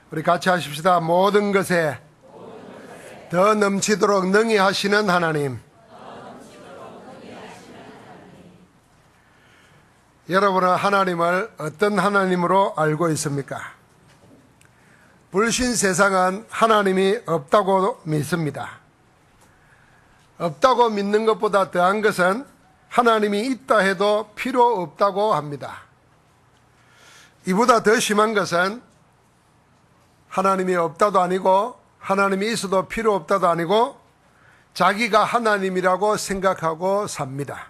우리 같이 하십시다. 모든 것에 더 넘치도록 능히 하시는 하나님. 여러분은 하나님을 어떤 하나님으로 알고 있습니까? 불신 세상은 하나님이 없다고 믿습니다. 없다고 믿는 것보다 더한 것은 하나님이 있다 해도 필요 없다고 합니다. 이보다 더 심한 것은 하나님이 없다도 아니고 하나님이 있어도 필요 없다도 아니고 자기가 하나님이라고 생각하고 삽니다.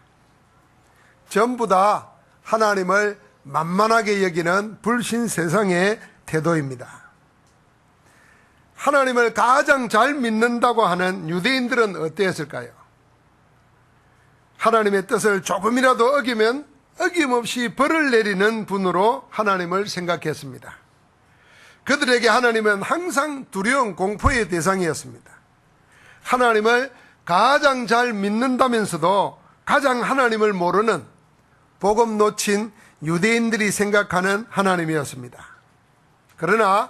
전부 다 하나님을 만만하게 여기는 불신 세상의 태도입니다. 하나님을 가장 잘 믿는다고 하는 유대인들은 어땠을까요? 하나님의 뜻을 조금이라도 어기면 어김없이 벌을 내리는 분으로 하나님을 생각했습니다. 그들에게 하나님은 항상 두려운 공포의 대상이었습니다. 하나님을 가장 잘 믿는다면서도 가장 하나님을 모르는 복음 놓친 유대인들이 생각하는 하나님이었습니다. 그러나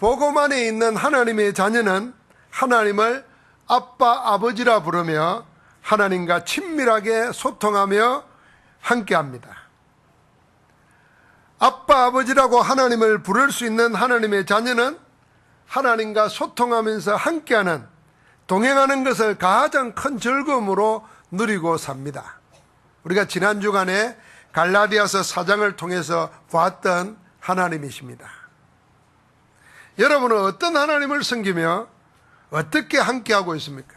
복음 안에 있는 하나님의 자녀는 하나님을 아빠, 아버지라 부르며 하나님과 친밀하게 소통하며 함께합니다. 아빠, 아버지라고 하나님을 부를 수 있는 하나님의 자녀는 하나님과 소통하면서 함께하는, 동행하는 것을 가장 큰 즐거움으로 누리고 삽니다. 우리가 지난 주간에 갈라디아서 4장을 통해서 보았던 하나님이십니다. 여러분은 어떤 하나님을 섬기며 어떻게 함께하고 있습니까?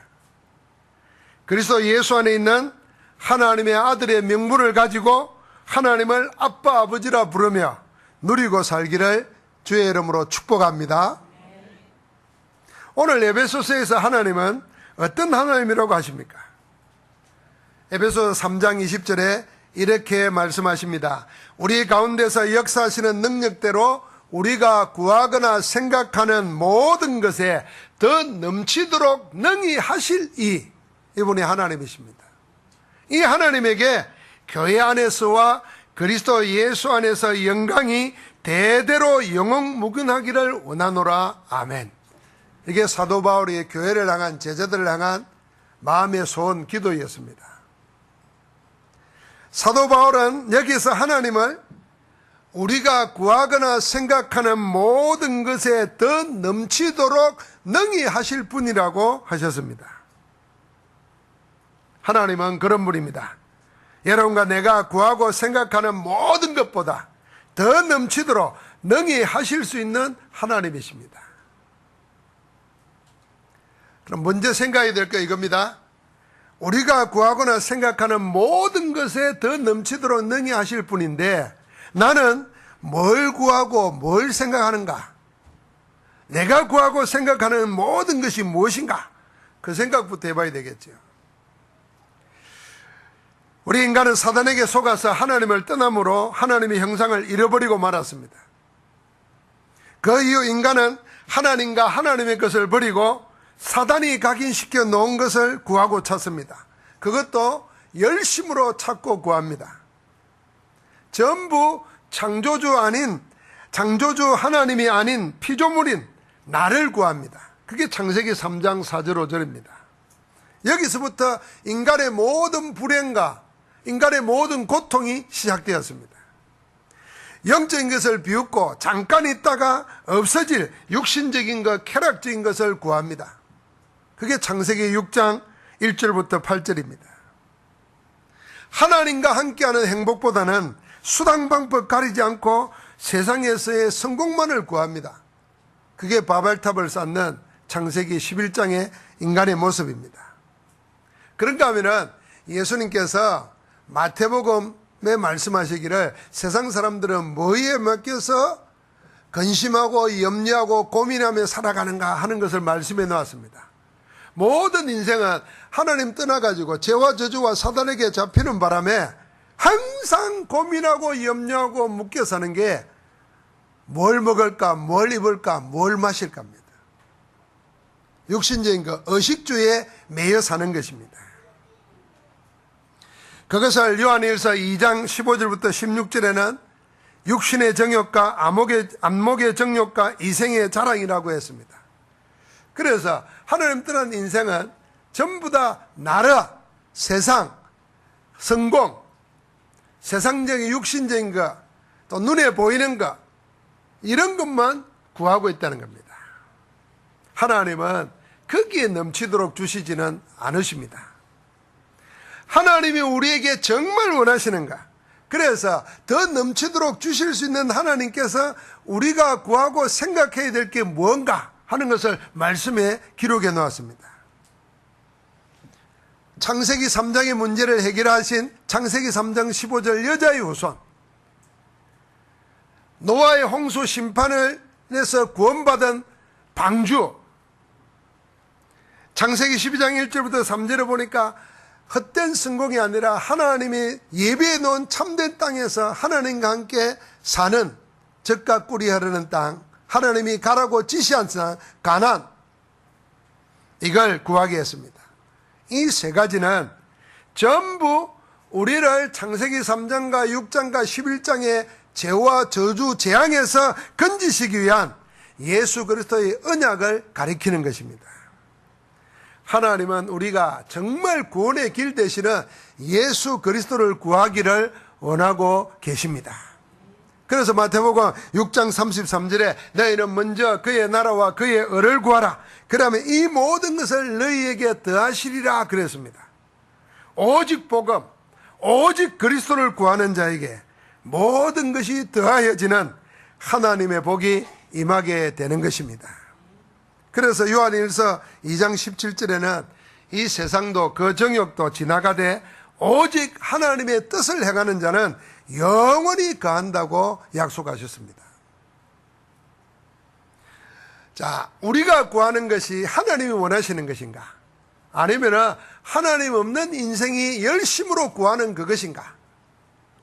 그리스도 예수 안에 있는 하나님의 아들의 명분을 가지고 하나님을 아빠, 아버지라 부르며 누리고 살기를 주의 이름으로 축복합니다. 오늘 에베소서에서 하나님은 어떤 하나님이라고 하십니까? 에베소서 3장 20절에 이렇게 말씀하십니다. 우리 가운데서 역사하시는 능력대로 우리가 구하거나 생각하는 모든 것에 더 넘치도록 능히 하실 이분이 하나님이십니다. 이 하나님에게 교회 안에서와 그리스도 예수 안에서 영광이 대대로 영원무궁하기를 원하노라. 아멘. 이게 사도 바울이 교회를 향한, 제자들을 향한 마음의 소원, 기도였습니다. 사도 바울은 여기서 하나님을 우리가 구하거나 생각하는 모든 것에 더 넘치도록 능히 하실 분이라고 하셨습니다. 하나님은 그런 분입니다. 여러분과 내가 구하고 생각하는 모든 것보다 더 넘치도록 능히 하실 수 있는 하나님이십니다. 그럼 먼저 생각해야 될 거 이겁니다. 우리가 구하거나 생각하는 모든 것에 더 넘치도록 능히 하실 분인데 나는 뭘 구하고 뭘 생각하는가? 내가 구하고 생각하는 모든 것이 무엇인가? 그 생각부터 해봐야 되겠죠. 우리 인간은 사단에게 속아서 하나님을 떠남으로 하나님의 형상을 잃어버리고 말았습니다. 그 이후 인간은 하나님과 하나님의 것을 버리고 사단이 각인시켜 놓은 것을 구하고 찾습니다. 그것도 열심으로 찾고 구합니다. 전부 창조주 하나님이 아닌 피조물인 나를 구합니다. 그게 창세기 3장 4절 5절입니다. 여기서부터 인간의 모든 불행과 인간의 모든 고통이 시작되었습니다. 영적인 것을 비웃고 잠깐 있다가 없어질 육신적인 것, 쾌락적인 것을 구합니다. 그게 창세기 6장 1절부터 8절입니다. 하나님과 함께하는 행복보다는 수단 방법 가리지 않고 세상에서의 성공만을 구합니다. 그게 바벨탑을 쌓는 창세기 11장의 인간의 모습입니다. 그런가 하면은 예수님께서 마태복음에 말씀하시기를 세상 사람들은 뭐에 맡겨서 근심하고 염려하고 고민하며 살아가는가 하는 것을 말씀해 놓았습니다. 모든 인생은 하나님 떠나가지고 죄와 저주와 사단에게 잡히는 바람에 항상 고민하고 염려하고 묶여 사는 게 뭘 먹을까, 뭘 입을까, 뭘 마실까입니다. 육신적인 것, 의식주에 매여 사는 것입니다. 그것을 요한일서 2장 15절부터 16절에는 육신의 정욕과 안목의 정욕과 이생의 자랑이라고 했습니다. 그래서 하나님 떠난 인생은 전부 다 나라, 세상, 성공, 세상적인 육신적인 것, 또 눈에 보이는 것, 이런 것만 구하고 있다는 겁니다. 하나님은 거기에 넘치도록 주시지는 않으십니다. 하나님이 우리에게 정말 원하시는가? 그래서 더 넘치도록 주실 수 있는 하나님께서 우리가 구하고 생각해야 될 게 뭔가 하는 것을 말씀에 기록해 놓았습니다. 창세기 3장의 문제를 해결하신 창세기 3장 15절 여자의 후손, 노아의 홍수 심판을 내서 구원받은 방주, 창세기 12장 1절부터 3절을 보니까 헛된 성공이 아니라 하나님이 예비해 놓은 참된 땅에서 하나님과 함께 사는 젖과 꿀이 흐르는 땅, 하나님이 가라고 지시한 땅 가나안, 이걸 구하게 했습니다. 이 세 가지는 전부 우리를 창세기 3장과 6장과 11장의 죄와 저주 재앙에서 건지시기 위한 예수 그리스도의 언약을 가리키는 것입니다. 하나님은 우리가 정말 구원의 길 되시는 예수 그리스도를 구하기를 원하고 계십니다. 그래서 마태복음 6장 33절에 너희는 먼저 그의 나라와 그의 의를 구하라. 그러면 이 모든 것을 너희에게 더하시리라 그랬습니다. 오직 복음, 오직 그리스도를 구하는 자에게 모든 것이 더하여지는 하나님의 복이 임하게 되는 것입니다. 그래서 요한일서 2장 17절에는 이 세상도 그 정욕도 지나가되 오직 하나님의 뜻을 행하는 자는 영원히 거한다고 약속하셨습니다. 자, 우리가 구하는 것이 하나님이 원하시는 것인가? 아니면 하나님 없는 인생이 열심으로 구하는 그것인가?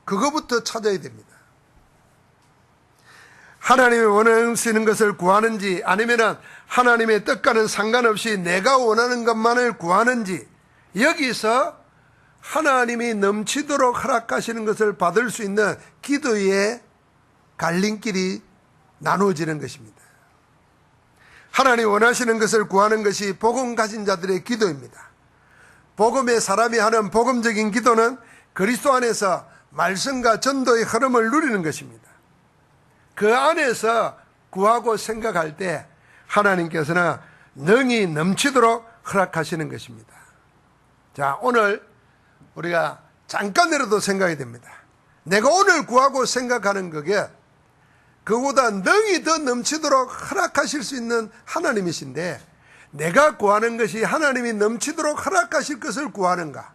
그거부터 찾아야 됩니다. 하나님이 원하시는 것을 구하는지 아니면 하나님의 뜻과는 상관없이 내가 원하는 것만을 구하는지, 여기서 하나님이 넘치도록 허락하시는 것을 받을 수 있는 기도의 갈림길이 나누어지는 것입니다. 하나님 원하시는 것을 구하는 것이 복음 가진 자들의 기도입니다. 복음의 사람이 하는 복음적인 기도는 그리스도 안에서 말씀과 전도의 흐름을 누리는 것입니다. 그 안에서 구하고 생각할 때 하나님께서는 능히 넘치도록 허락하시는 것입니다. 자, 오늘 우리가 잠깐이라도 생각이 됩니다. 내가 오늘 구하고 생각하는 그게 그보다 능히 더 넘치도록 허락하실 수 있는 하나님이신데, 내가 구하는 것이 하나님이 넘치도록 허락하실 것을 구하는가?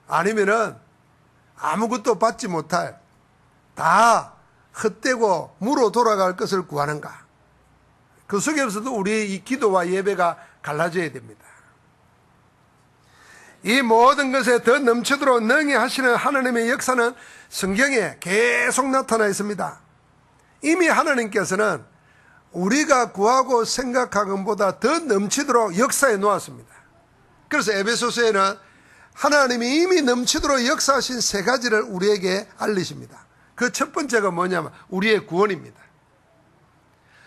아니면은 아무것도 받지 못할 다 헛되고 무로 돌아갈 것을 구하는가? 그 속에서도 우리의 이 기도와 예배가 갈라져야 됩니다. 이 모든 것에 더 넘치도록 능히 하시는 하나님의 역사는 성경에 계속 나타나 있습니다. 이미 하나님께서는 우리가 구하고 생각하는 것보다 더 넘치도록 역사해 놓았습니다. 그래서 에베소서에는 하나님이 이미 넘치도록 역사하신 세 가지를 우리에게 알리십니다. 그 첫 번째가 뭐냐면 우리의 구원입니다.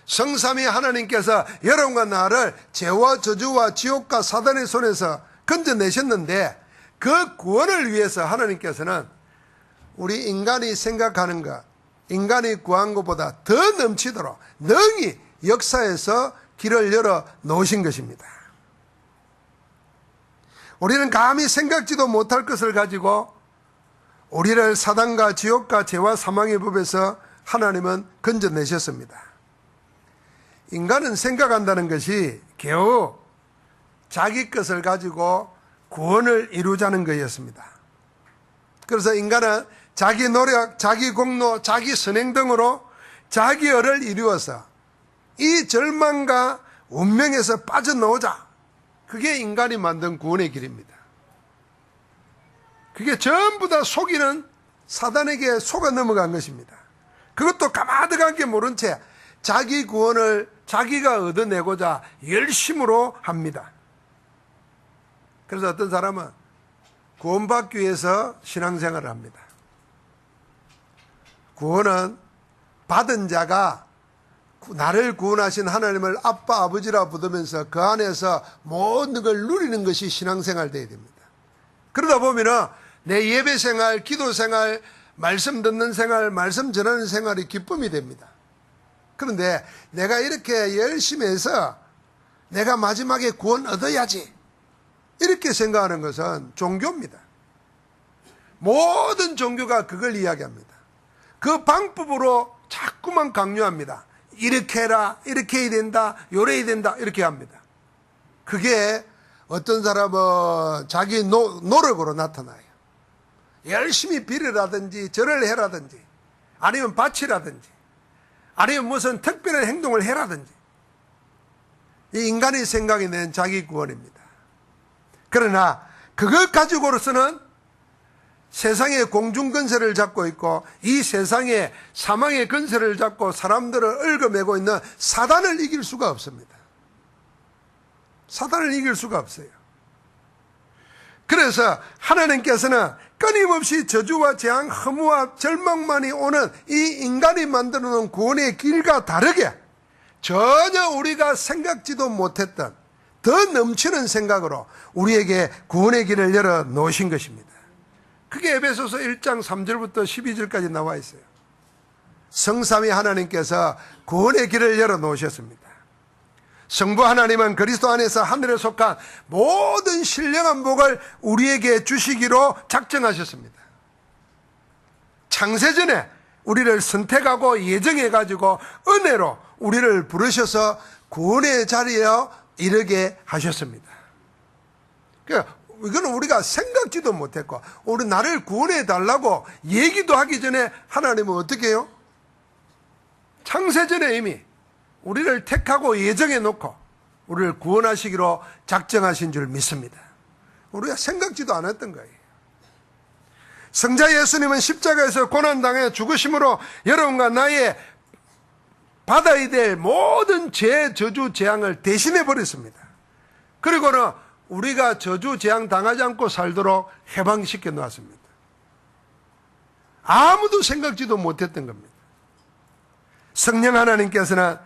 성삼위 하나님께서 여러분과 나를 죄와 저주와 지옥과 사단의 손에서 건져내셨는데, 그 구원을 위해서 하나님께서는 우리 인간이 생각하는 것, 인간이 구한 것보다 더 넘치도록 능히 역사에서 길을 열어 놓으신 것입니다. 우리는 감히 생각지도 못할 것을 가지고 우리를 사단과 지옥과 죄와 사망의 법에서 하나님은 건져내셨습니다. 인간은 생각한다는 것이 겨우 자기 것을 가지고 구원을 이루자는 것이었습니다. 그래서 인간은 자기 노력, 자기 공로, 자기 선행 등으로 자기 의를 이루어서 이 절망과 운명에서 빠져나오자, 그게 인간이 만든 구원의 길입니다. 그게 전부 다 속이는 사단에게 속아 넘어간 것입니다. 그것도 까마득하게 모른 채 자기 구원을 자기가 얻어내고자 열심으로 합니다. 그래서 어떤 사람은 구원받기 위해서 신앙생활을 합니다. 구원은 받은 자가 나를 구원하신 하나님을 아빠 아버지라 부르면서 그 안에서 모든 걸 누리는 것이 신앙생활 되어야 됩니다. 그러다 보면은 내 예배 생활, 기도 생활, 말씀 듣는 생활, 말씀 전하는 생활이 기쁨이 됩니다. 그런데 내가 이렇게 열심히 해서 내가 마지막에 구원 얻어야지 이렇게 생각하는 것은 종교입니다. 모든 종교가 그걸 이야기합니다. 그 방법으로 자꾸만 강요합니다. 이렇게 해라, 이렇게 해야 된다, 요래야 된다 이렇게 합니다. 그게 어떤 사람은 자기 노력으로 나타나요. 열심히 비례라든지 절을 해라든지 아니면 바치라든지 아니면 무슨 특별한 행동을 해라든지 이 인간의 생각이 낸 자기 구원입니다. 그러나 그것 가지고로서는 세상의 공중건세를 잡고 있고 이 세상의 사망의 건세를 잡고 사람들을 얽어매고 있는 사단을 이길 수가 없습니다. 사단을 이길 수가 없어요. 그래서 하나님께서는 끊임없이 저주와 재앙, 허무와 절망만이 오는 이 인간이 만들어 놓은 구원의 길과 다르게 전혀 우리가 생각지도 못했던 더 넘치는 생각으로 우리에게 구원의 길을 열어 놓으신 것입니다. 그게 에베소서 1장 3절부터 12절까지 나와 있어요. 성삼위 하나님께서 구원의 길을 열어 놓으셨습니다. 성부 하나님은 그리스도 안에서 하늘에 속한 모든 신령한 복을 우리에게 주시기로 작정하셨습니다. 창세전에 우리를 선택하고 예정해가지고 은혜로 우리를 부르셔서 구원의 자리에 이르게 하셨습니다. 그러니까 이거는 우리가 생각지도 못했고 우리 나를 구원해 달라고 얘기도 하기 전에 하나님은 어떻게 해요? 창세전에 이미 우리를 택하고 예정해 놓고 우리를 구원하시기로 작정하신 줄 믿습니다. 우리가 생각지도 않았던 거예요. 성자 예수님은 십자가에서 고난당해 죽으심으로 여러분과 나의 받아야 될 모든 죄, 저주, 재앙을 대신해 버렸습니다. 그리고는 우리가 저주, 재앙 당하지 않고 살도록 해방시켜 놓았습니다. 아무도 생각지도 못했던 겁니다. 성령 하나님께서는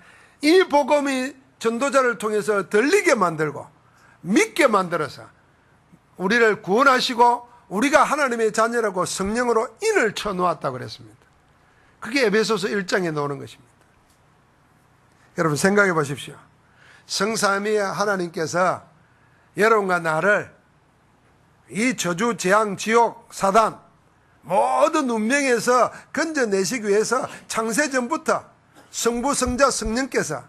이 복음이 전도자를 통해서 들리게 만들고 믿게 만들어서 우리를 구원하시고 우리가 하나님의 자녀라고 성령으로 인을 쳐놓았다고 그랬습니다. 그게 에베소서 1장에 나오는 것입니다. 여러분 생각해 보십시오. 성삼위 하나님께서 여러분과 나를 이 저주, 재앙, 지옥, 사단 모든 운명에서 건져내시기 위해서 창세전부터 성부, 성자, 성령께서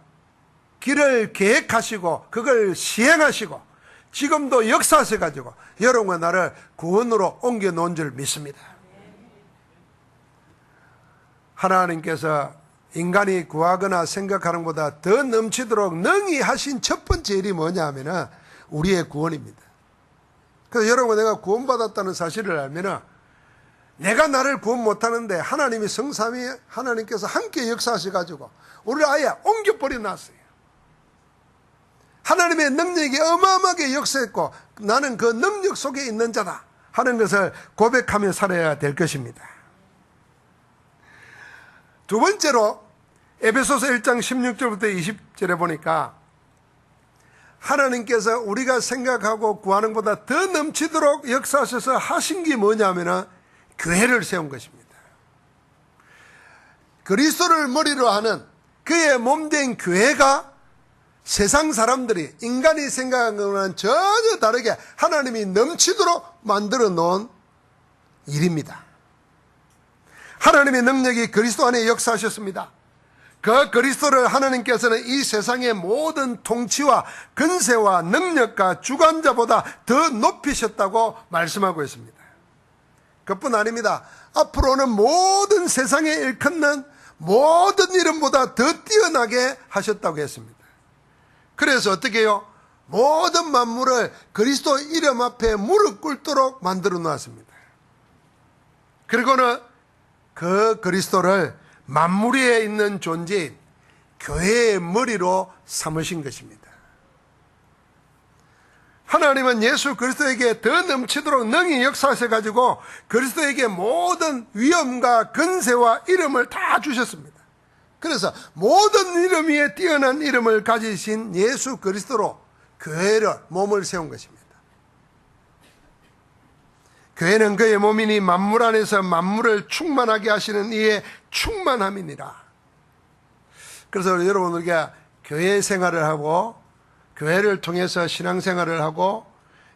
길을 계획하시고 그걸 시행하시고 지금도 역사하셔가지고 여러분과 나를 구원으로 옮겨놓은 줄 믿습니다. 하나님께서 인간이 구하거나 생각하는 것보다 더 넘치도록 능히 하신 첫 번째 일이 뭐냐 하면은 우리의 구원입니다. 그래서 여러분 내가 구원받았다는 사실을 알면은 내가 나를 구원 못하는데 하나님이 성삼위 하나님께서 함께 역사하셔가지고 우리를 아예 옮겨버려 놨어요. 하나님의 능력이 어마어마하게 역사했고 나는 그 능력 속에 있는 자다 하는 것을 고백하며 살아야 될 것입니다. 두 번째로 에베소서 1장 16절부터 20절에 보니까 하나님께서 우리가 생각하고 구하는 것보다 더 넘치도록 역사하셔서 하신 게 뭐냐면은 교회를 세운 것입니다. 그리스도를 머리로 하는 그의 몸된 교회가 세상 사람들이 인간이 생각하는 것과는 전혀 다르게 하나님이 넘치도록 만들어 놓은 일입니다. 하나님의 능력이 그리스도 안에 역사하셨습니다. 그 그리스도를 하나님께서는 이 세상의 모든 통치와 근세와 능력과 주관자보다 더 높이셨다고 말씀하고 있습니다. 그뿐 아닙니다. 앞으로는 모든 세상에 일컫는 모든 이름보다 더 뛰어나게 하셨다고 했습니다. 그래서 어떻게 해요? 모든 만물을 그리스도 이름 앞에 무릎 꿇도록 만들어 놓았습니다. 그리고는 그 그리스도를 만물 위에 있는 존재인 교회의 머리로 삼으신 것입니다. 하나님은 예수 그리스도에게 더 넘치도록 능히 역사하셔가지고 그리스도에게 모든 위엄과 근세와 이름을 다 주셨습니다. 그래서 모든 이름 위에 뛰어난 이름을 가지신 예수 그리스도로 교회를, 몸을 세운 것입니다. 교회는 그의 몸이니 만물 안에서 만물을 충만하게 하시는 이의 충만함이니라. 그래서 여러분, 우리가 교회 생활을 하고 교회를 통해서 신앙생활을 하고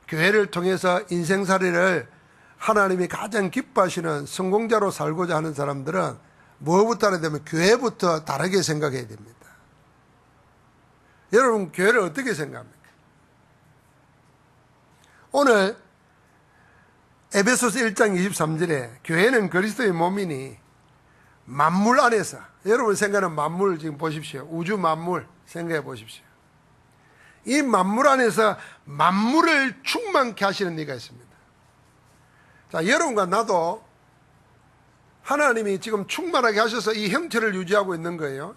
교회를 통해서 인생살이를 하나님이 가장 기뻐하시는 성공자로 살고자 하는 사람들은 무엇부터 하게 되면 교회부터 다르게 생각해야 됩니다. 여러분, 교회를 어떻게 생각합니까? 오늘 에베소서 1장 23절에 교회는 그리스도의 몸이니 만물 안에서, 여러분 생각하는 만물 지금 보십시오. 우주 만물 생각해 보십시오. 이 만물 안에서 만물을 충만케 하시는 이가 있습니다. 자, 여러분과 나도 하나님이 지금 충만하게 하셔서 이 형체를 유지하고 있는 거예요.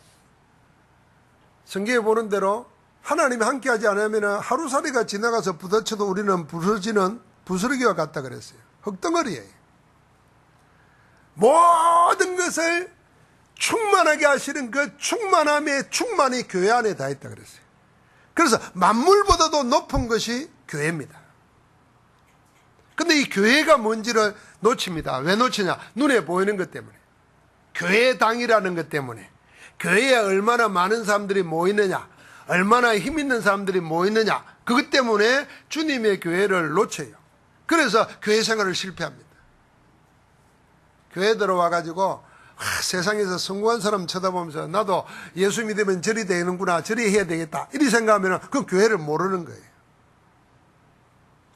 성경에 보는 대로 하나님이 함께하지 않으면 하루살이가 지나가서 부딪혀도 우리는 부서지는 부스러기와 같다 그랬어요. 흙덩어리예요. 모든 것을 충만하게 하시는 그 충만함의 충만이 교회 안에 다 있다 그랬어요. 그래서 만물보다도 높은 것이 교회입니다. 근데 이 교회가 뭔지를 놓칩니다. 왜 놓치냐? 눈에 보이는 것 때문에. 교회당이라는 것 때문에. 교회에 얼마나 많은 사람들이 모이느냐, 얼마나 힘 있는 사람들이 모이느냐, 그것 때문에 주님의 교회를 놓쳐요. 그래서 교회 생활을 실패합니다. 교회 들어와가지고 세상에서 성공한 사람 쳐다보면서 나도 예수 믿으면 저리 되는구나, 저리 해야 되겠다, 이리 생각하면 그건 교회를 모르는 거예요.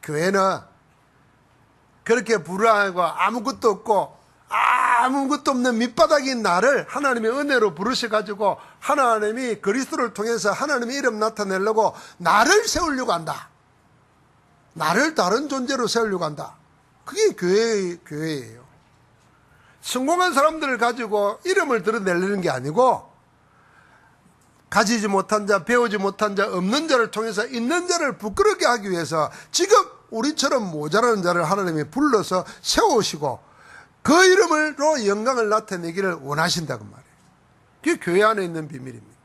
교회는 그렇게 불안하고 아무것도 없고 아무것도 없는 밑바닥인 나를 하나님의 은혜로 부르셔가지고 하나님이 그리스도를 통해서 하나님의 이름 나타내려고 나를 세우려고 한다. 나를 다른 존재로 세우려고 한다. 그게 교회예요. 성공한 사람들을 가지고 이름을 드러내려는 게 아니고 가지지 못한 자, 배우지 못한 자, 없는 자를 통해서 있는 자를 부끄럽게 하기 위해서 지금 우리처럼 모자라는 자를 하나님이 불러서 세우시고 그 이름으로 영광을 나타내기를 원하신다고 말이에요. 그게 교회 안에 있는 비밀입니다.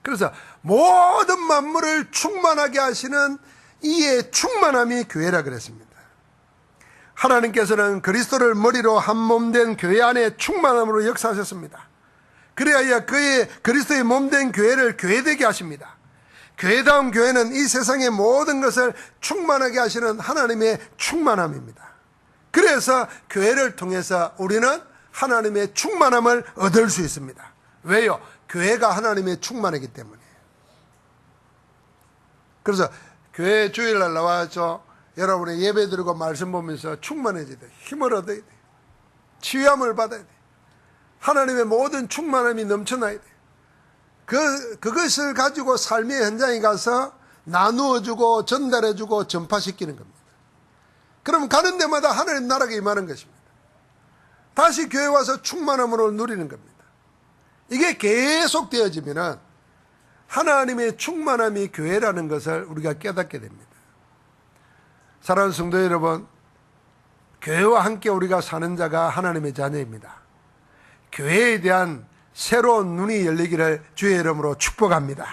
그래서 모든 만물을 충만하게 하시는 이의 충만함이 교회라 그랬습니다. 하나님께서는 그리스도를 머리로 한 몸 된 교회 안에 충만함으로 역사하셨습니다. 그래야 그리스도의 몸 된 교회를 교회되게 하십니다. 교회다운 교회는 이 세상의 모든 것을 충만하게 하시는 하나님의 충만함입니다. 그래서 교회를 통해서 우리는 하나님의 충만함을 얻을 수 있습니다. 왜요? 교회가 하나님의 충만이기 때문에. 그래서 교회 주일날 나와서 여러분의 예배 드리고 말씀 보면서 충만해져야 돼. 힘을 얻어야 돼. 치유함을 받아야 돼. 하나님의 모든 충만함이 넘쳐나야 돼. 그것을 가지고 삶의 현장에 가서 나누어주고 전달해주고 전파시키는 겁니다. 그럼 가는 데마다 하나님 나라가 임하는 것입니다. 다시 교회 와서 충만함으로 누리는 겁니다. 이게 계속 되어지면은 하나님의 충만함이 교회라는 것을 우리가 깨닫게 됩니다. 사랑하는 성도 여러분, 교회와 함께 우리가 사는 자가 하나님의 자녀입니다. 교회에 대한 새로운 눈이 열리기를 주의 이름으로 축복합니다.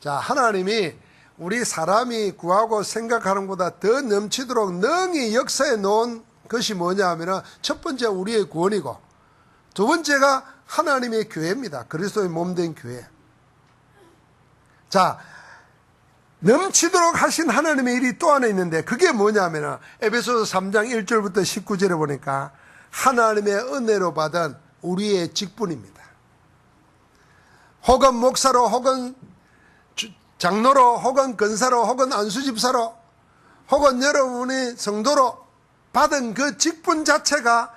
자, 하나님이 우리 사람이 구하고 생각하는 것보다 더 넘치도록 능히 역사해 놓은 것이 뭐냐 하면 첫 번째 우리의 구원이고 두 번째가 하나님의 교회입니다. 그리스도의 몸된 교회. 자, 넘치도록 하신 하나님의 일이 또 하나 있는데 그게 뭐냐 하면 에베소서 3장 1절부터 19절에 보니까 하나님의 은혜로 받은 우리의 직분입니다. 혹은 목사로, 혹은 장로로, 혹은 권사로, 혹은 안수집사로, 혹은 여러분이 성도로 받은 그 직분 자체가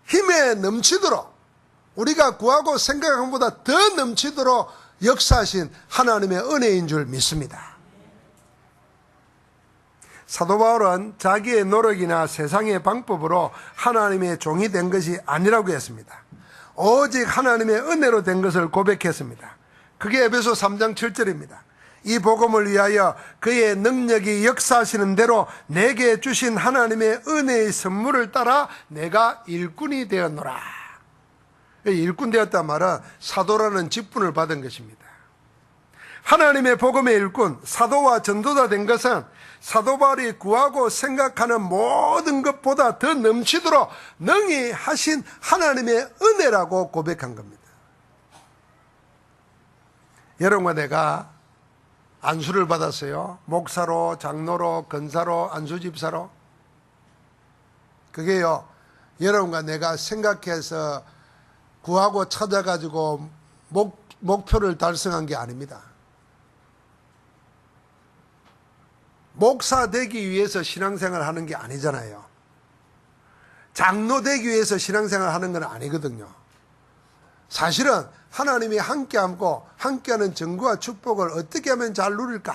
힘에 넘치도록 우리가 구하고 생각한 것보다 더 넘치도록 역사하신 하나님의 은혜인 줄 믿습니다. 사도 바울은 자기의 노력이나 세상의 방법으로 하나님의 종이 된 것이 아니라고 했습니다. 오직 하나님의 은혜로 된 것을 고백했습니다. 그게 에베소 3장 7절입니다. 이 복음을 위하여 그의 능력이 역사하시는 대로 내게 주신 하나님의 은혜의 선물을 따라 내가 일꾼이 되었노라. 일꾼 되었단 말은 사도라는 직분을 받은 것입니다. 하나님의 복음의 일꾼, 사도와 전도자 된 것은 사도 바울이 구하고 생각하는 모든 것보다 더 넘치도록 능히 하신 하나님의 은혜라고 고백한 겁니다. 여러분과 내가 안수를 받았어요. 목사로, 장로로, 권사로, 안수집사로. 그게요, 여러분과 내가 생각해서 구하고 찾아가지고 목표를 달성한 게 아닙니다. 목사 되기 위해서 신앙생활 하는 게 아니잖아요. 장로 되기 위해서 신앙생활 하는 건 아니거든요. 사실은 하나님이 함께하고 함께하는 정구와 축복을 어떻게 하면 잘 누릴까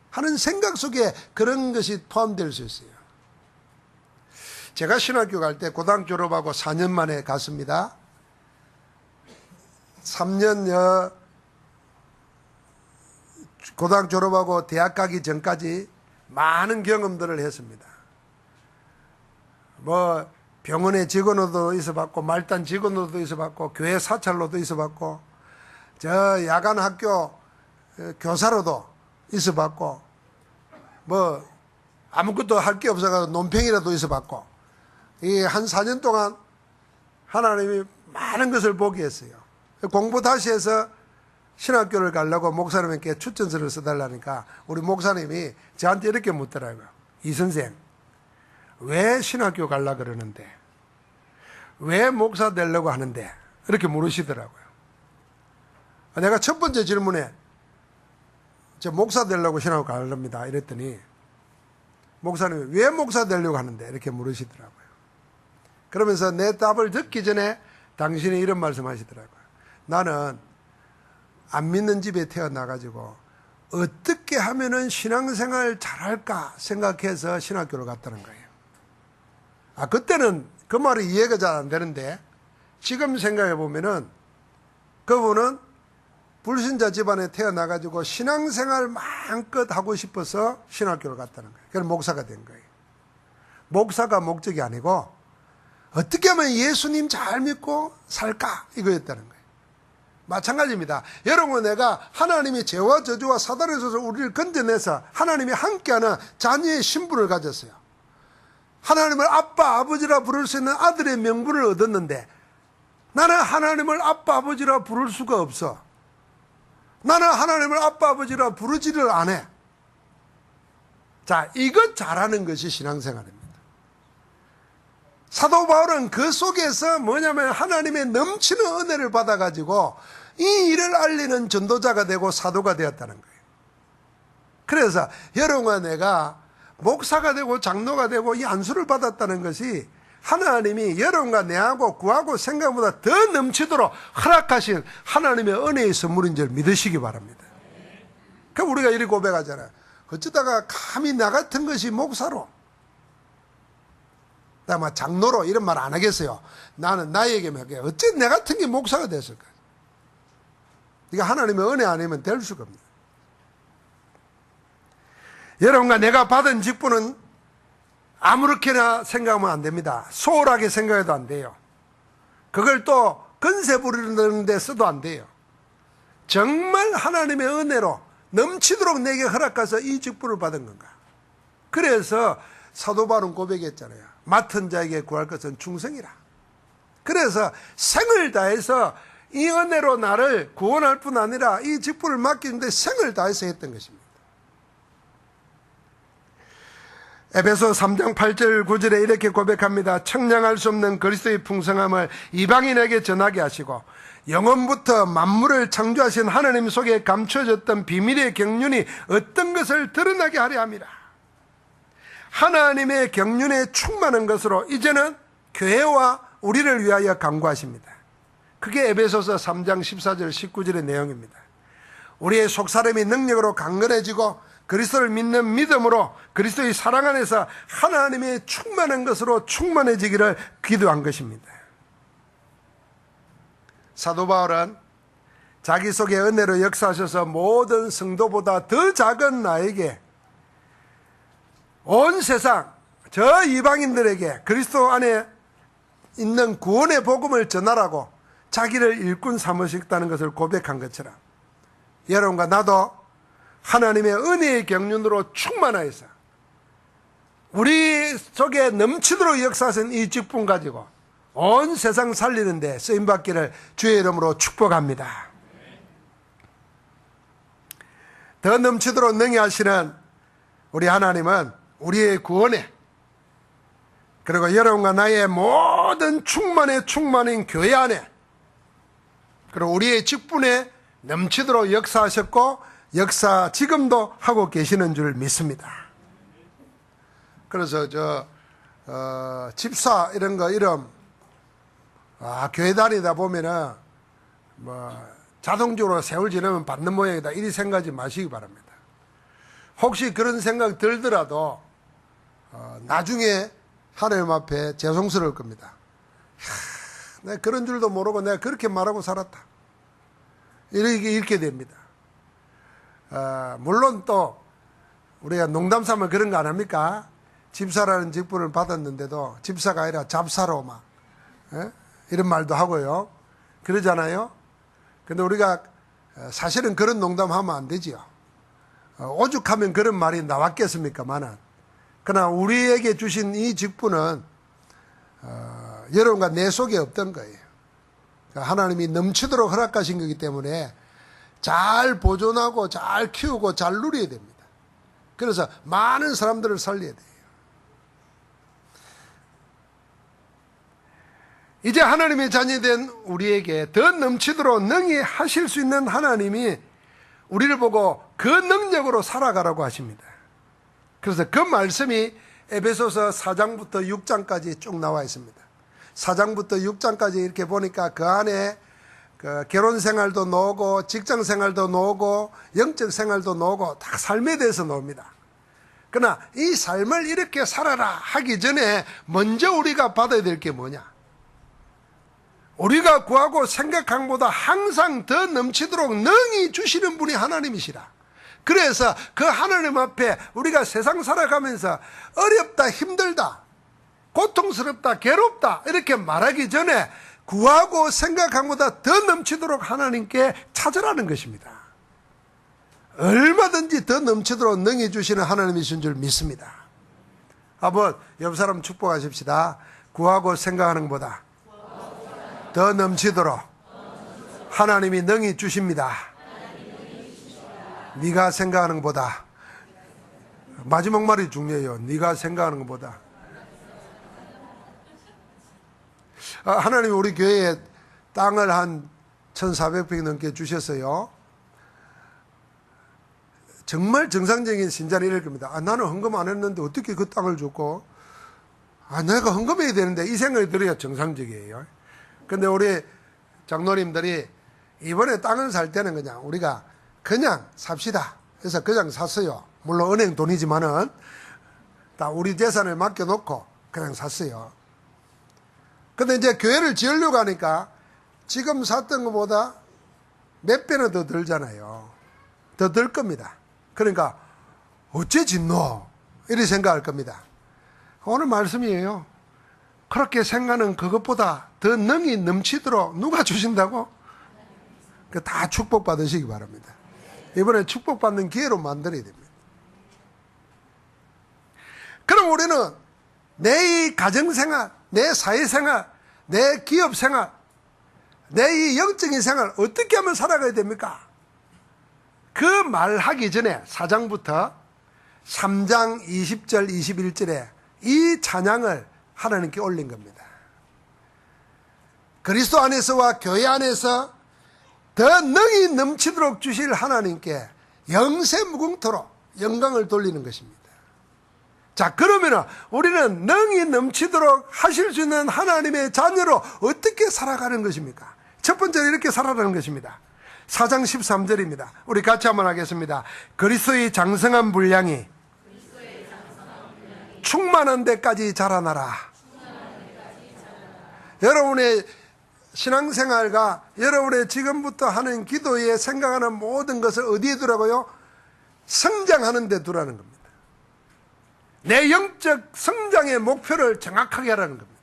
하는 생각 속에 그런 것이 포함될 수 있어요. 제가 신학교 갈 때 고등학교 졸업하고 4년 만에 갔습니다. 3년 고등학교 졸업하고 대학 가기 전까지 많은 경험들을 했습니다. 병원의 직원으로도 있어봤고, 말단 직원으로도 있어봤고, 교회 사찰로도 있어봤고, 야간 학교 교사로도 있어봤고, 아무것도 할 게 없어가지고 논평이라도 있어봤고, 이 한 4년 동안 하나님이 많은 것을 보게 했어요. 공부 다시 해서 신학교를 가려고 목사님께 추천서를 써달라니까 우리 목사님이 저한테 이렇게 묻더라고요. 이 선생, 왜 신학교 가려고 그러는데? 왜 목사 되려고 하는데? 이렇게 물으시더라고요. 내가 첫 번째 질문에 저 목사 되려고 신학교 가렵니다 이랬더니 목사님이 왜 목사 되려고 하는데? 이렇게 물으시더라고요. 그러면서 내 답을 듣기 전에 당신이 이런 말씀 하시더라고요. 나는 안 믿는 집에 태어나가지고 어떻게 하면은 신앙생활 잘할까 생각해서 신학교를 갔다는 거예요. 그때는 그 말이 이해가 잘 안 되는데 지금 생각해 보면은 그분은 불신자 집안에 태어나가지고 신앙생활 마음껏 하고 싶어서 신학교를 갔다는 거예요. 그래서 목사가 된 거예요. 목사가 목적이 아니고 어떻게 하면 예수님 잘 믿고 살까 이거였다는 거예요. 마찬가지입니다. 여러분, 내가 하나님이 죄와 저주와 사단에서 우리를 건져내서 하나님이 함께하는 자녀의 신분을 가졌어요. 하나님을 아빠, 아버지라 부를 수 있는 아들의 명분을 얻었는데 나는 하나님을 아빠, 아버지라 부를 수가 없어. 나는 하나님을 아빠, 아버지라 부르지를 않아. 자, 이것 잘하는 것이 신앙생활입니다. 사도 바울은 그 속에서 뭐냐면 하나님의 넘치는 은혜를 받아가지고 이 일을 알리는 전도자가 되고 사도가 되었다는 거예요. 그래서 여러분과 내가 목사가 되고 장로가 되고 이 안수를 받았다는 것이 하나님이 여러분과 내하고 구하고 생각보다 더 넘치도록 허락하신 하나님의 은혜의 선물인 줄 믿으시기 바랍니다. 그럼 우리가 이렇게 고백하잖아요. 어쩌다가 감히 나 같은 것이 목사로, 아마 장로로 이런 말 안 하겠어요. 나는 나에게만 할게요. 어째 내 같은 게 목사가 됐을까? 이게 하나님의 은혜 아니면 될 수가 없습니다. 여러분과 내가 받은 직분은 아무렇게나 생각하면 안 됩니다. 소홀하게 생각해도 안 돼요. 그걸 또 건세 부리는 데 써도 안 돼요. 정말 하나님의 은혜로 넘치도록 내게 허락해서 이 직분을 받은 건가? 그래서 사도 바울은 고백했잖아요. 맡은 자에게 구할 것은 충성이라. 그래서 생을 다해서 이 은혜로 나를 구원할 뿐 아니라 이 직분을 맡기는데 생을 다해서 했던 것입니다. 에베소 3장 8절 9절에 이렇게 고백합니다. 청량할 수 없는 그리스도의 풍성함을 이방인에게 전하게 하시고 영원부터 만물을 창조하신 하나님 속에 감춰졌던 비밀의 경륜이 어떤 것을 드러나게 하려 함이라. 하나님의 경륜에 충만한 것으로 이제는 교회와 우리를 위하여 간구하십니다. 그게 에베소서 3장 14절 19절의 내용입니다. 우리의 속사람이 능력으로 강건해지고 그리스도를 믿는 믿음으로 그리스도의 사랑 안에서 하나님의 충만한 것으로 충만해지기를 기도한 것입니다. 사도 바울은 자기 속의 은혜로 역사하셔서 모든 성도보다 더 작은 나에게 온 세상 저 이방인들에게 그리스도 안에 있는 구원의 복음을 전하라고 자기를 일꾼 삼으셨다는 것을 고백한 것처럼 여러분과 나도 하나님의 은혜의 경륜으로 충만하여서 우리 속에 넘치도록 역사하신 이 직분 가지고 온 세상 살리는 데 쓰임받기를 주의 이름으로 축복합니다. 더 넘치도록 능히 하시는 우리 하나님은 우리의 구원에 그리고 여러분과 나의 모든 충만의 충만인 교회 안에 그리고 우리의 직분에 넘치도록 역사하셨고 역사 지금도 하고 계시는 줄 믿습니다. 그래서 집사 이런 거 이름 교회 다니다 보면은 자동적으로 세월 지나면 받는 모양이다 이리 생각하지 마시기 바랍니다. 혹시 그런 생각 들더라도 나중에 하나님 앞에 죄송스러울 겁니다. 내가 그런 줄도 모르고 내가 그렇게 말하고 살았다 이렇게 읽게 됩니다. 물론 또 우리가 농담 삼아 그런 거 안 합니까? 집사라는 직분을 받았는데도 집사가 아니라 잡사로 막 이런 말도 하고요. 그러잖아요. 근데 우리가 사실은 그런 농담하면 안 되지요. 오죽하면 그런 말이 나왔겠습니까만은 그러나 우리에게 주신 이 직분은 여러분과 내 속에 없던 거예요. 하나님이 넘치도록 허락하신 거기 때문에 잘 보존하고 잘 키우고 잘 누려야 됩니다. 그래서 많은 사람들을 살려야 돼요. 이제 하나님의 자녀된 우리에게 더 넘치도록 능히 하실 수 있는 하나님이 우리를 보고 그 능력으로 살아가라고 하십니다. 그래서 그 말씀이 에베소서 4장부터 6장까지 쭉 나와 있습니다. 4장부터 6장까지 이렇게 보니까 그 안에 결혼 생활도 나오고 직장 생활도 나오고 영적 생활도 나오고 다 삶에 대해서 나옵니다. 그러나 이 삶을 이렇게 살아라 하기 전에 먼저 우리가 받아야 될 게 뭐냐? 우리가 구하고 생각한 것보다 항상 더 넘치도록 능히 주시는 분이 하나님이시라. 그래서 그 하나님 앞에 우리가 세상 살아가면서 어렵다, 힘들다, 고통스럽다, 괴롭다 이렇게 말하기 전에 구하고 생각한 것보다 더 넘치도록 하나님께 찾으라는 것입니다. 얼마든지 더 넘치도록 능히 주시는 하나님이신 줄 믿습니다. 한번 옆 사람 축복하십시다. 구하고 생각하는 것보다 더 넘치도록 하나님이 능히 주십니다. 네가 생각하는 것보다 마지막 말이 중요해요. 네가 생각하는 것보다. 하나님이 우리 교회에 땅을 한 1,400평 넘게 주셨어요. 정말 정상적인 신자는 이럴 겁니다. 나는 헌금 안 했는데 어떻게 그 땅을 줬고 내가 헌금해야 되는데 이 생각이 들어야 정상적이에요. 근데 우리 장로님들이 이번에 땅을 살 때는 우리가 그냥 삽시다. 그래서 그냥 샀어요. 물론 은행 돈이지만은 다 우리 재산을 맡겨놓고 그냥 샀어요. 근데 이제 교회를 지으려고 하니까 지금 샀던 것보다 몇 배는 더 들잖아요. 더 들 겁니다. 그러니까 어째 짓노? 이렇게 생각할 겁니다. 오늘 말씀이에요. 그렇게 생각하는 그것보다 더 능히 넘치도록 누가 주신다고? 다 축복받으시기 바랍니다. 이번에 축복받는 기회로 만들어야 됩니다. 그럼 우리는 내 이 가정생활, 내 사회생활, 내 기업생활, 내 이 영적인 생활 어떻게 하면 살아가야 됩니까? 그 말하기 전에 4장부터 3장 20절 21절에 이 찬양을 하나님께 올린 겁니다. 그리스도 안에서와 교회 안에서 더 능히 넘치도록 주실 하나님께 영세무궁토록 영광을 돌리는 것입니다. 자, 그러면 우리는 능히 넘치도록 하실 수 있는 하나님의 자녀로 어떻게 살아가는 것입니까? 첫 번째로 이렇게 살아가는 것입니다. 4장 13절입니다. 우리 같이 한번 하겠습니다. 그리스도의 장성한 분량이 충만한 데까지 자라나라. 여러분의 신앙생활과 여러분의 지금부터 하는 기도에 생각하는 모든 것을 어디에 두라고요? 성장하는 데 두라는 겁니다. 내 영적 성장의 목표를 정확하게 하라는 겁니다.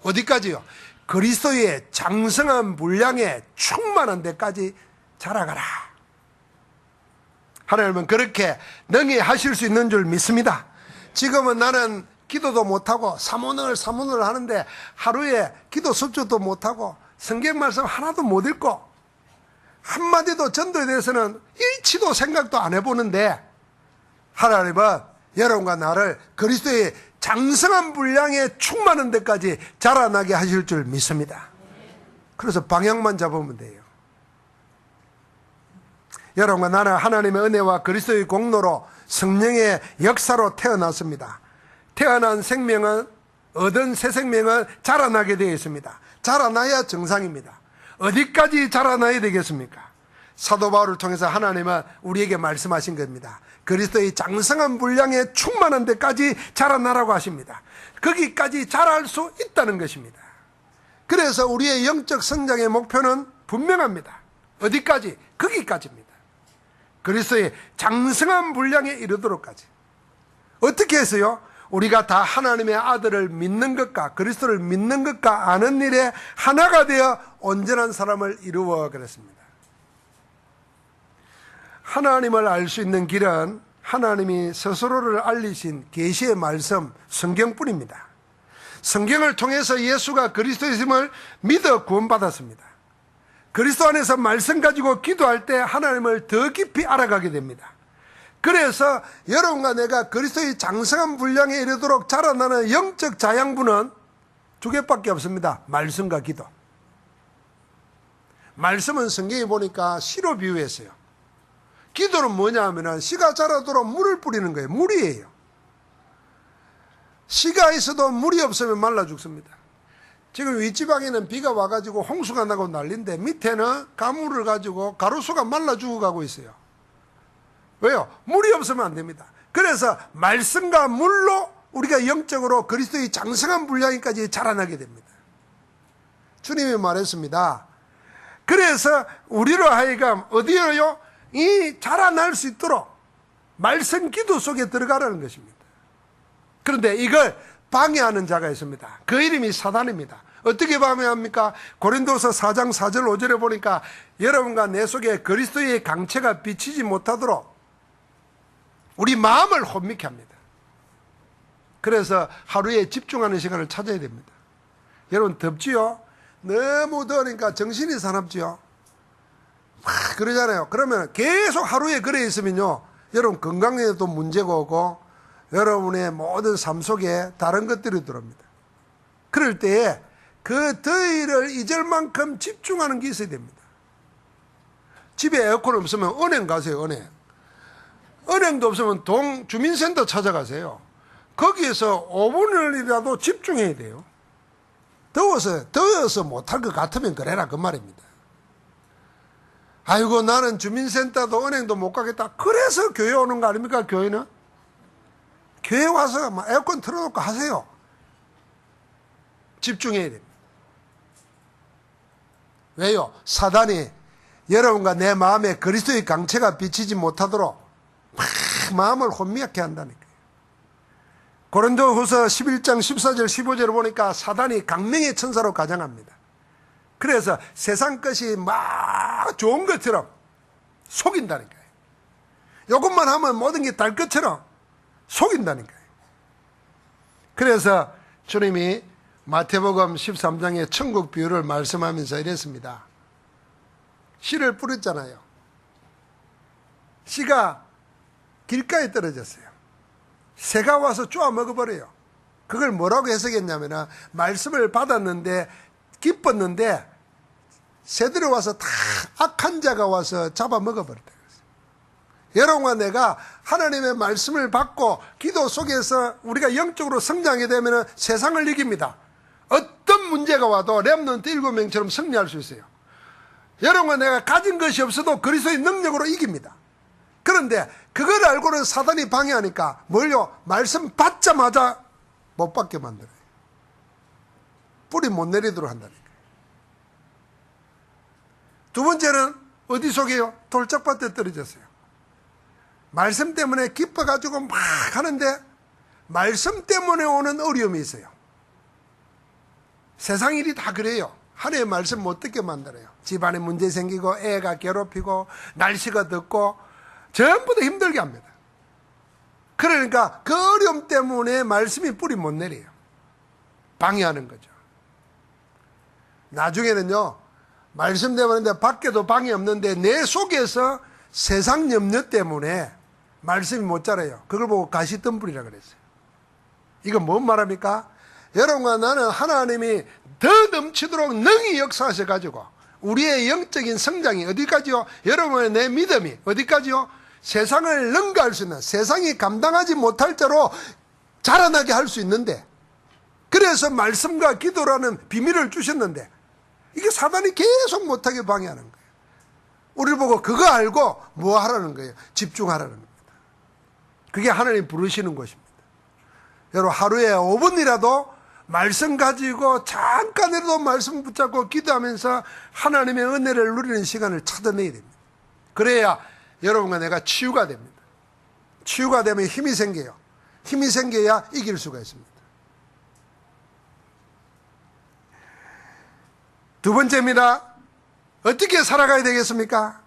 어디까지요? 그리스도의 장성한 분량에 충만한 데까지 자라가라. 하나님은 그렇게 능히 하실 수 있는 줄 믿습니다. 지금은 나는 기도도 못하고 사모를 하는데 하루에 기도 습주도 못하고 성경 말씀 하나도 못 읽고 한마디도 전도에 대해서는 일치도 생각도 안 해보는데 하나님은 여러분과 나를 그리스도의 장성한 분량에 충만한 데까지 자라나게 하실 줄 믿습니다. 그래서 방향만 잡으면 돼요. 여러분과 나는 하나님의 은혜와 그리스도의 공로로 성령의 역사로 태어났습니다. 태어난 생명은, 얻은 새 생명은 자라나게 되어 있습니다. 자라나야 정상입니다. 어디까지 자라나야 되겠습니까? 사도 바울을 통해서 하나님은 우리에게 말씀하신 겁니다. 그리스도의 장성한 분량에 충만한 데까지 자라나라고 하십니다. 거기까지 자랄 수 있다는 것입니다. 그래서 우리의 영적 성장의 목표는 분명합니다. 어디까지? 거기까지입니다. 그리스도의 장성한 분량에 이르도록까지. 어떻게 해서요? 우리가 다 하나님의 아들을 믿는 것과 그리스도를 믿는 것과 아는 일에 하나가 되어 온전한 사람을 이루어 그랬습니다. 하나님을 알 수 있는 길은 하나님이 스스로를 알리신 계시의 말씀, 성경뿐입니다. 성경을 통해서 예수가 그리스도이심을 믿어 구원받았습니다. 그리스도 안에서 말씀 가지고 기도할 때 하나님을 더 깊이 알아가게 됩니다. 그래서 여러분과 내가 그리스도의 장성한 분량에 이르도록 자라나는 영적 자양분은 두 개밖에 없습니다. 말씀과 기도. 말씀은 성경에 보니까 씨로 비유했어요. 기도는 뭐냐 하면 씨가 자라도록 물을 뿌리는 거예요. 물이에요. 씨가 있어도 물이 없으면 말라 죽습니다. 지금 윗지방에는 비가 와가지고 홍수가 나고 난리인데 밑에는 가물을 가지고 가로수가 말라 죽어가고 있어요. 왜요? 물이 없으면 안 됩니다. 그래서 말씀과 물로 우리가 영적으로 그리스도의 장성한 분량까지 자라나게 됩니다. 주님이 말했습니다. 그래서 우리로 하여금 어디로요? 이 자라날 수 있도록 말씀 기도 속에 들어가라는 것입니다. 그런데 이걸 방해하는 자가 있습니다. 그 이름이 사단입니다. 어떻게 방해합니까? 고린도서 4장 4절 5절에 보니까 여러분과 내 속에 그리스도의 강체가 비치지 못하도록 우리 마음을 혼미케 합니다. 그래서 하루에 집중하는 시간을 찾아야 됩니다. 여러분 덥지요? 너무 더우니까 정신이 사납지요? 막 그러잖아요. 그러면 계속 하루에 그래 있으면요, 여러분 건강에도 문제가 오고 여러분의 모든 삶 속에 다른 것들이 들어옵니다. 그럴 때에 그 더위를 잊을 만큼 집중하는 게 있어야 됩니다. 집에 에어컨 없으면 은행 가세요. 은행도 없으면 주민센터 찾아가세요. 거기에서 5분이라도 집중해야 돼요. 더워서 못할 것 같으면 그래라 그 말입니다. 아이고 나는 주민센터도 은행도 못 가겠다. 그래서 교회 오는 거 아닙니까? 교회는 교회 와서 막 에어컨 틀어놓고 하세요. 집중해야 됩니다. 왜요? 사단이 여러분과 내 마음에 그리스도의 강체가 비치지 못하도록 막 마음을 혼미하게 한다니까요. 고린도후서 11장 14절 15절을 보니까 사단이 강명의 천사로 가장합니다. 그래서 세상 것이 막 좋은 것처럼 속인다니까요. 이것만 하면 모든 게 달 것처럼 속인다니까요. 그래서 주님이 마태복음 13장의 천국 비유를 말씀하면서 이랬습니다. 씨를 뿌렸잖아요. 씨가 길가에 떨어졌어요. 새가 와서 쪼아 먹어버려요. 그걸 뭐라고 해석했냐면 말씀을 받았는데 기뻤는데 새들이 와서 다 악한 자가 와서 잡아먹어버렸다. 여러분과 내가 하나님의 말씀을 받고 기도 속에서 우리가 영적으로 성장하게 되면 세상을 이깁니다. 어떤 문제가 와도 렘넌트 7명처럼 승리할 수 있어요. 여러분과 내가 가진 것이 없어도 그리스도의 능력으로 이깁니다. 그런데 그걸 알고는 사단이 방해하니까 뭘요? 말씀 받자마자 못 받게 만들어요. 뿌리 못 내리도록 한다니까요. 두 번째는 어디 속에요? 돌짝밭에 떨어졌어요. 말씀 때문에 기뻐가지고 막 하는데 말씀 때문에 오는 어려움이 있어요. 세상 일이 다 그래요. 하나님의 말씀 못 듣게 만들어요. 집안에 문제 생기고 애가 괴롭히고 날씨가 덥고 전부 다 힘들게 합니다. 그러니까 그 어려움 때문에 말씀이 뿌리 못 내려요. 방해하는 거죠. 나중에는요, 말씀 때문에 밖에도 방해 없는데 내 속에서 세상 염려 때문에 말씀이 못 자라요. 그걸 보고 가시덤불이라 그랬어요. 이건 뭔 말합니까? 여러분과 나는 하나님이 더 넘치도록 능히 역사하셔가지고 우리의 영적인 성장이 어디까지요? 여러분의 내 믿음이 어디까지요? 세상을 능가할 수 있는, 세상이 감당하지 못할 자로 자라나게 할 수 있는데, 그래서 말씀과 기도라는 비밀을 주셨는데 이게 사단이 계속 못하게 방해하는 거예요. 우리를 보고 그거 알고 뭐 하라는 거예요? 집중하라는 겁니다. 그게 하나님 부르시는 것입니다. 여러분, 하루에 5분이라도 말씀 가지고 잠깐이라도 말씀 붙잡고 기도하면서 하나님의 은혜를 누리는 시간을 찾아내야 됩니다. 그래야 여러분과 내가 치유가 됩니다. 치유가 되면 힘이 생겨요. 힘이 생겨야 이길 수가 있습니다. 두 번째입니다. 어떻게 살아가야 되겠습니까?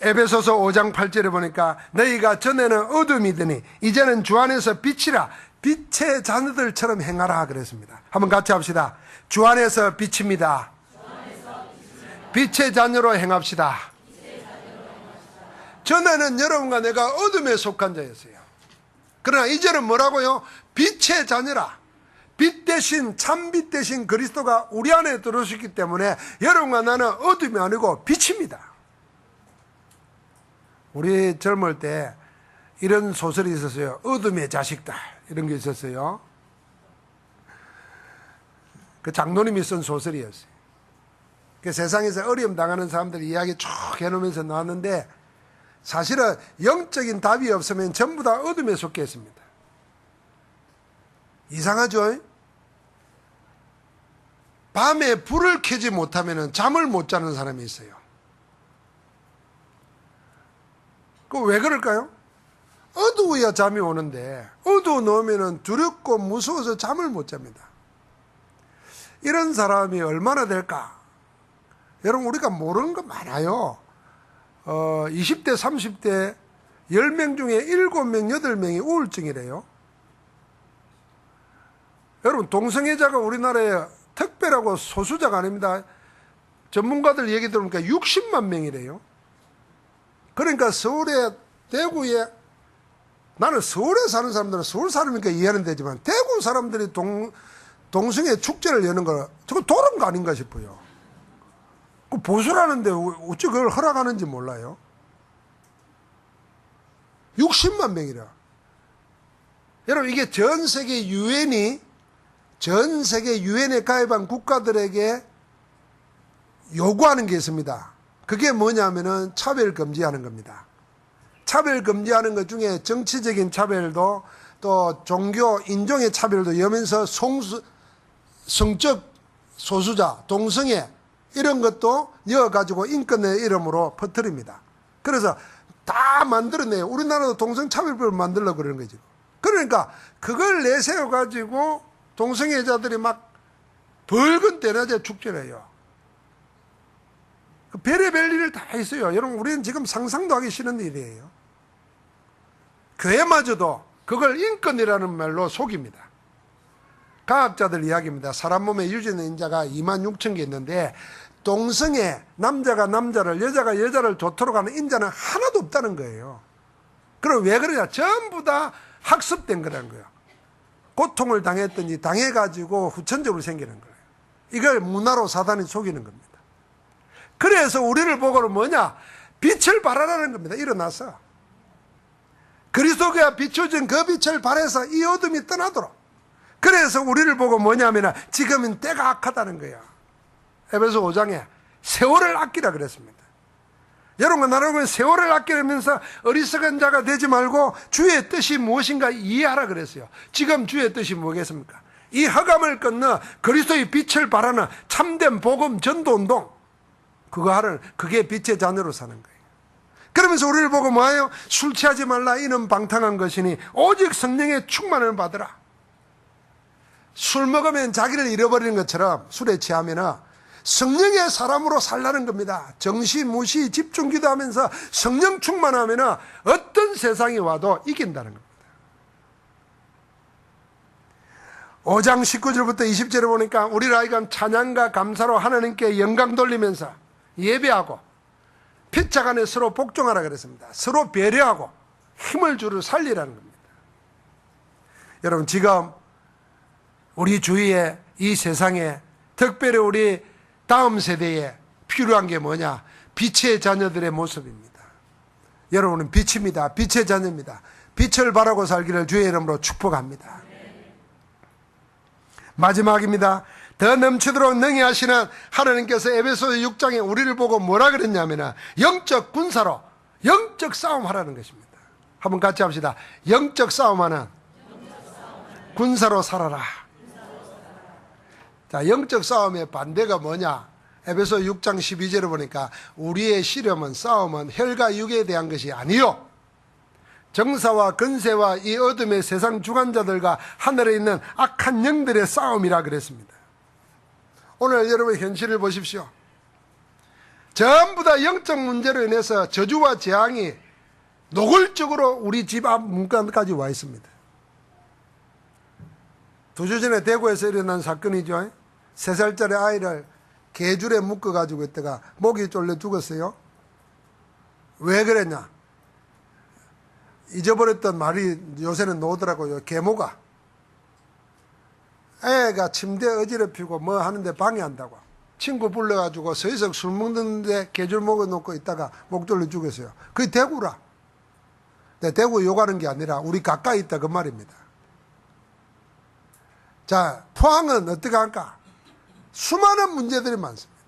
에베소서 5장 8절에 보니까 너희가 전에는 어둠이더니 이제는 주 안에서 빛이라 빛의 자녀들처럼 행하라 그랬습니다. 한번 같이 합시다. 주 안에서 빛입니다. 빛의 자녀로 행합시다. 전에는 여러분과 내가 어둠에 속한 자였어요. 그러나 이제는 뭐라고요? 빛의 자녀라. 빛 대신, 참빛 대신 그리스도가 우리 안에 들어오셨기 때문에 여러분과 나는 어둠이 아니고 빛입니다. 우리 젊을 때 이런 소설이 있었어요. 어둠의 자식들, 이런 게 있었어요. 그 장로님이 쓴 소설이었어요. 그 세상에서 어려움 당하는 사람들이 이야기 쭉 해놓으면서 나왔는데, 사실은 영적인 답이 없으면 전부 다 어둠에 속해 있습니다. 이상하죠? 밤에 불을 켜지 못하면 잠을 못 자는 사람이 있어요. 그 왜 그럴까요? 어두워야 잠이 오는데 어두워 놓으면 두렵고 무서워서 잠을 못 잡니다. 이런 사람이 얼마나 될까? 여러분, 우리가 모르는 거 많아요. 20대 30대 10명 중에 7명 8명이 우울증이래요. 여러분, 동성애자가 우리나라에 특별하고 소수자가 아닙니다. 전문가들 얘기 들으니까 60만 명이래요. 그러니까 서울에, 대구에, 나는 서울에 사는 사람들은 서울 사람이니까 이해는 되지만 대구 사람들이 동성애 축제를 여는 거, 저거 도른 거 아닌가 싶어요. 그 보수라는데 어찌 그걸 허락하는지 몰라요. 60만 명이라. 여러분, 이게 전 세계 유엔에 가입한 국가들에게 요구하는 게 있습니다. 그게 뭐냐면은 차별 금지하는 겁니다. 차별 금지하는 것 중에 정치적인 차별도 또 종교, 인종의 차별도 여면서 성적 소수자, 동성애 이런 것도 여어가지고 인권의 이름으로 퍼뜨립니다. 그래서 다 만들어내요. 우리나라도 동성차별법을 만들려고 그러는 거죠. 그러니까 그걸 내세워가지고 동성애자들이 막 벌건 대낮에 축제를 해요. 별의별 일을 다 있어요. 여러분, 우리는 지금 상상도 하기 싫은 일이에요. 교회마저도 그걸 인권이라는 말로 속입니다. 과학자들 이야기입니다. 사람 몸에 유전의 인자가 26,000개 있는데 동성애, 남자가 남자를, 여자가 여자를 좋도록 하는 인자는 하나도 없다는 거예요. 그럼 왜 그러냐? 전부 다 학습된 거라는 거예요. 고통을 당했든지 당해가지고 후천적으로 생기는 거예요. 이걸 문화로 사단이 속이는 겁니다. 그래서 우리를 보고는 뭐냐? 빛을 발하라는 겁니다. 일어나서 그리스도가 비춰진 그 빛을 발해서 이 어둠이 떠나도록. 그래서 우리를 보고 뭐냐면 지금은 때가 악하다는 거야. 에베소 5장에 세월을 아끼라 그랬습니다. 여러분과 나라는 세월을 아끼면서 어리석은 자가 되지 말고 주의 뜻이 무엇인가 이해하라 그랬어요. 지금 주의 뜻이 뭐겠습니까? 이 허감을 건너 그리스도의 빛을 발하는 참된 복음 전도운동, 그게 빛의 자녀로 사는 거예요. 그러면서 우리를 보고 뭐예요? 술 취하지 말라. 이는 방탕한 것이니 오직 성령의 충만을 받으라. 술 먹으면 자기를 잃어버리는 것처럼 술에 취하면 성령의 사람으로 살라는 겁니다. 정시, 무시, 집중 기도하면서 성령 충만하면 어떤 세상이 와도 이긴다는 겁니다. 5장 19절부터 20절에 보니까 우리 라이가 찬양과 감사로 하나님께 영광 돌리면서 예배하고 피차 간에 서로 복종하라 그랬습니다. 서로 배려하고 힘을 주를 살리라는 겁니다. 여러분, 지금 우리 주위에 이 세상에 특별히 우리 다음 세대에 필요한 게 뭐냐? 빛의 자녀들의 모습입니다. 여러분은 빛입니다. 빛의 자녀입니다. 빛을 바라고 살기를 주의 이름으로 축복합니다. 마지막입니다. 더 넘치도록 능히 하시는 하나님께서 에베소 6장에 우리를 보고 뭐라 그랬냐면 영적 군사로 영적 싸움하라는 것입니다. 한번 같이 합시다. 영적 싸움하는 군사로 살아라. 자, 영적 싸움의 반대가 뭐냐? 에베소 6장 12절에 보니까 우리의 시련은 싸움은 혈과 육에 대한 것이 아니요 정사와 근세와 이 어둠의 세상 주관자들과 하늘에 있는 악한 영들의 싸움이라 그랬습니다. 오늘 여러분 현실을 보십시오. 전부 다 영적 문제로 인해서 저주와 재앙이 노골적으로 우리 집 앞 문간까지 와 있습니다. 2주 전에 대구에서 일어난 사건이죠. 3살짜리 아이를 개줄에 묶어가지고 있다가 목이 졸려 죽었어요. 왜 그랬냐? 잊어버렸던 말이 요새는 나오더라고요. 계모가 애가 침대에 어지럽히고 뭐 하는데 방해한다고 친구 불러가지고 서희석 술 먹는데 개줄 먹어놓고 있다가 목 졸려 죽었어요. 그게 대구라. 대구 욕하는 게 아니라 우리 가까이 있다 그 말입니다. 자, 포항은 어떻게 할까? 수많은 문제들이 많습니다.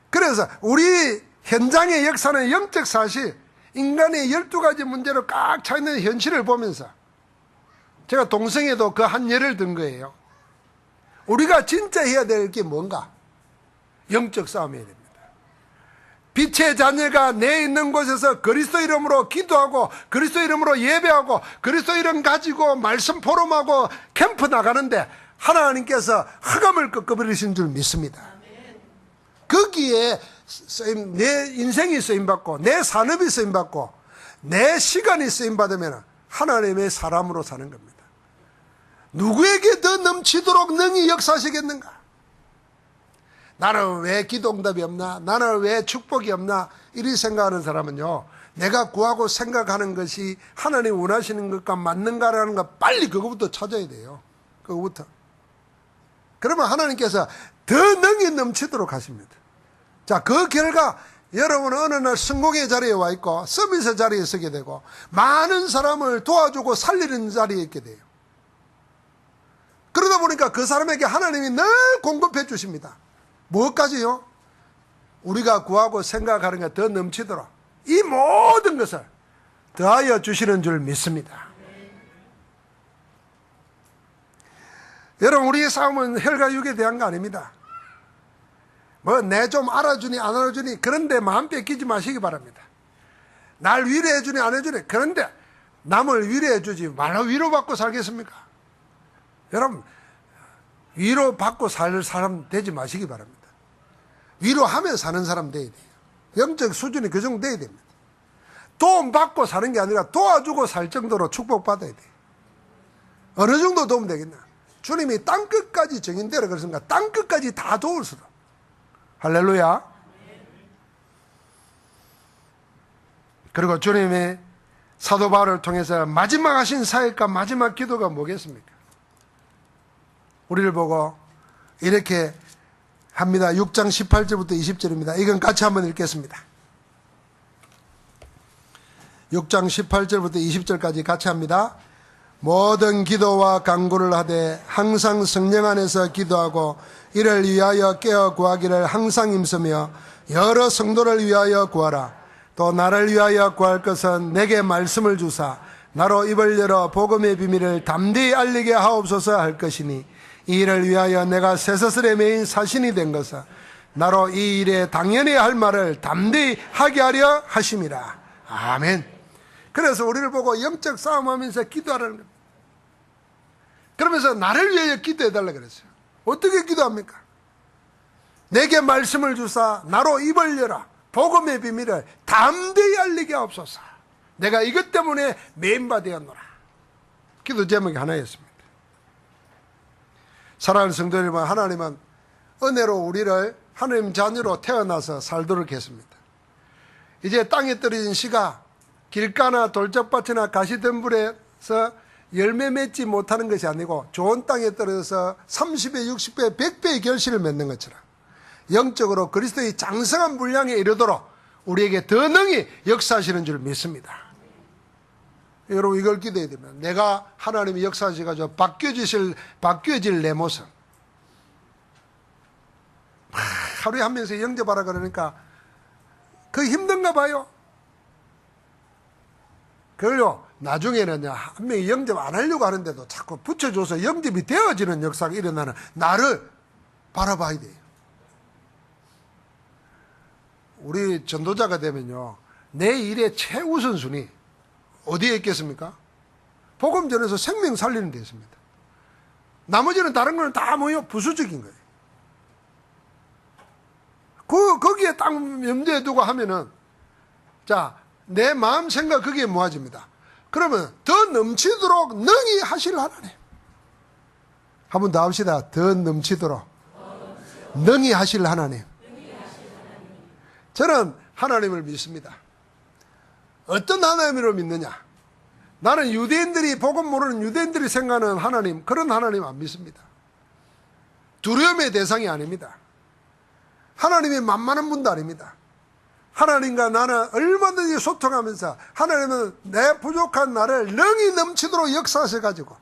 그래서 우리 현장의 역사는 영적 사실, 인간의 12가지 문제로 꽉 차있는 현실을 보면서 제가 동성애도 그 한 예를 든 거예요. 우리가 진짜 해야 될 게 뭔가? 영적 싸움해야 됩니다. 빛의 자녀가 내 있는 곳에서 그리스도 이름으로 기도하고 그리스도 이름으로 예배하고 그리스도 이름 가지고 말씀 포럼하고 캠프 나가는데 하나님께서 흑암을 꺾어버리신 줄 믿습니다. 거기에 내 인생이 쓰임받고 내 산업이 쓰임받고 내 시간이 쓰임받으면 하나님의 사람으로 사는 겁니다. 누구에게 더 넘치도록 능히 역사하시겠는가? 나는 왜 기도응답이 없나? 나는 왜 축복이 없나? 이리 생각하는 사람은요, 내가 구하고 생각하는 것이 하나님 원하시는 것과 맞는가라는 거 빨리 그거부터 찾아야 돼요. 그거부터. 그러면 하나님께서 더 능히 넘치도록 하십니다. 자, 그 결과 여러분은 어느 날 성공의 자리에 와 있고 서비스 자리에 서게 되고 많은 사람을 도와주고 살리는 자리에 있게 돼요. 그러다 보니까 그 사람에게 하나님이 늘 공급해 주십니다. 무엇까지요? 우리가 구하고 생각하는 게 더 넘치도록 이 모든 것을 더하여 주시는 줄 믿습니다. 여러분, 우리의 싸움은 혈과 육에 대한 거 아닙니다. 뭐 내 좀 알아주니 안 알아주니 그런데 마음 뺏기지 마시기 바랍니다. 날 위로해 주니 안 해주니 그런데 남을 위로해 주지 말로 위로받고 살겠습니까? 여러분, 위로받고 살 사람 되지 마시기 바랍니다. 위로하며 사는 사람 돼야 돼요. 영적 수준이 그 정도 돼야 됩니다. 도움 받고 사는 게 아니라 도와주고 살 정도로 축복받아야 돼요. 어느 정도 도움 되겠나? 주님이 땅끝까지 정인대로 그랬습니까? 땅끝까지 다 도울 수도. 할렐루야. 그리고 주님의 사도 바울을 통해서 마지막 하신 사역과 마지막 기도가 뭐겠습니까? 우리를 보고 이렇게 합니다. 6장 18절부터 20절입니다. 이건 같이 한번 읽겠습니다. 6장 18절부터 20절까지 같이 합니다. 모든 기도와 간구를 하되 항상 성령 안에서 기도하고 이를 위하여 깨어 구하기를 항상 힘쓰며 여러 성도를 위하여 구하라. 또 나를 위하여 구할 것은 내게 말씀을 주사 나로 입을 열어 복음의 비밀을 담대히 알리게 하옵소서 할 것이니 이 일을 위하여 내가 쇠사슬에 매인 사신이 된 것은 나로 이 일에 당연히 할 말을 담대히 하게 하려 하심이라. 아멘. 그래서 우리를 보고 영적 싸움하면서 기도하라는 겁니다. 그러면서 나를 위하여 기도해달라 그랬어요. 어떻게 기도합니까? 내게 말씀을 주사 나로 입을 열어 복음의 비밀을 담대히 알리게 하옵소서. 내가 이것 때문에 메인바 되었노라. 기도 제목이 하나였습니다. 사랑하는 성도 여러분, 하나님은 은혜로 우리를 하나님 자녀로 태어나서 살도록 했습니다. 이제 땅에 떨어진 씨가 길가나 돌짝밭이나 가시덤불에서 열매 맺지 못하는 것이 아니고 좋은 땅에 떨어져서 30배, 60배, 100배의 결실을 맺는 것처럼 영적으로 그리스도의 장성한 분량에 이르도록 우리에게 더 능히 역사하시는 줄 믿습니다. 여러분, 이걸 기도해야 됩니다. 내가 하나님이 역사하셔가지고 바뀌어질 내 모습. 하루에 한 명씩 영접하라 그러니까 그 힘든가 봐요. 그걸요, 나중에는 한 명이 영접 안 하려고 하는데도 자꾸 붙여줘서 영접이 되어지는 역사가 일어나는 나를 바라봐야 돼요. 우리 전도자가 되면요, 내 일의 최우선순위 어디에 있겠습니까? 복음 전해서 생명 살리는 데 있습니다. 나머지는 다른 거는 다 뭐예요? 부수적인 거예요. 거기에 딱 염두에 두고 하면은, 자, 내 마음 생각 거기에 모아집니다. 그러면 더 넘치도록 능히 하실 하나님. 한 번 더 합시다. 더 넘치도록 능히 하실 하나님. 저는 하나님을 믿습니다. 어떤 하나님으로 믿느냐? 나는 유대인들이, 복음 모르는 유대인들이 생각하는 하나님, 그런 하나님 안 믿습니다. 두려움의 대상이 아닙니다. 하나님이 만만한 분도 아닙니다. 하나님과 나는 얼마든지 소통하면서 하나님은 내 부족한 나를 능히 넘치도록 역사하셔가지고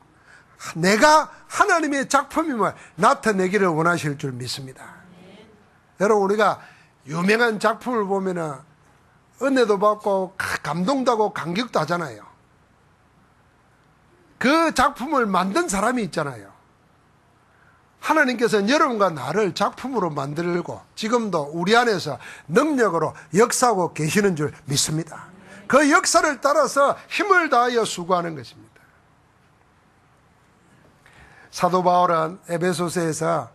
내가 하나님의 작품임을 나타내기를 원하실 줄 믿습니다. 여러분, 우리가 유명한 작품을 보면은 은혜도 받고 감동도 하고 감격도 하잖아요. 그 작품을 만든 사람이 있잖아요. 하나님께서는 여러분과 나를 작품으로 만들고 지금도 우리 안에서 능력으로 역사하고 계시는 줄 믿습니다. 그 역사를 따라서 힘을 다하여 수고하는 것입니다. 사도 바울은 에베소서에서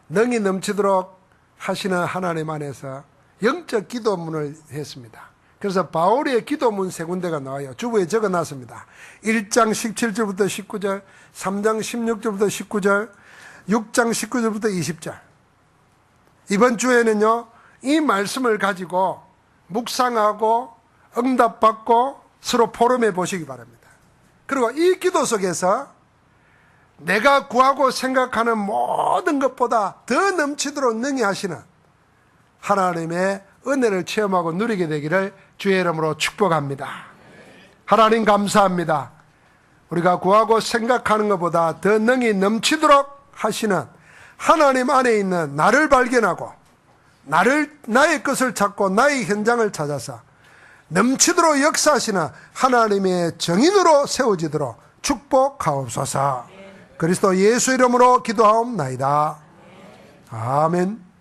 능히 넘치도록 하시는 하나님 안에서 영적 기도문을 했습니다. 그래서 바울의 기도문 세 군데가 나와요. 주부에 적어놨습니다. 1장 17절부터 19절, 3장 16절부터 19절, 6장 19절부터 20절. 이번 주에는요, 이 말씀을 가지고 묵상하고 응답받고 서로 포럼해 보시기 바랍니다. 그리고 이 기도 속에서 내가 구하고 생각하는 모든 것보다 더 넘치도록 능히 하시는 하나님의 은혜를 체험하고 누리게 되기를 주의 이름으로 축복합니다. 하나님 감사합니다. 우리가 구하고 생각하는 것보다 더 능히 넘치도록 하시는 하나님 안에 있는 나를 발견하고 나의 것을 찾고 나의 현장을 찾아서 넘치도록 역사하시는 하나님의 정인으로 세워지도록 축복하옵소서. 그리스도 예수 이름으로 기도하옵나이다. 아멘.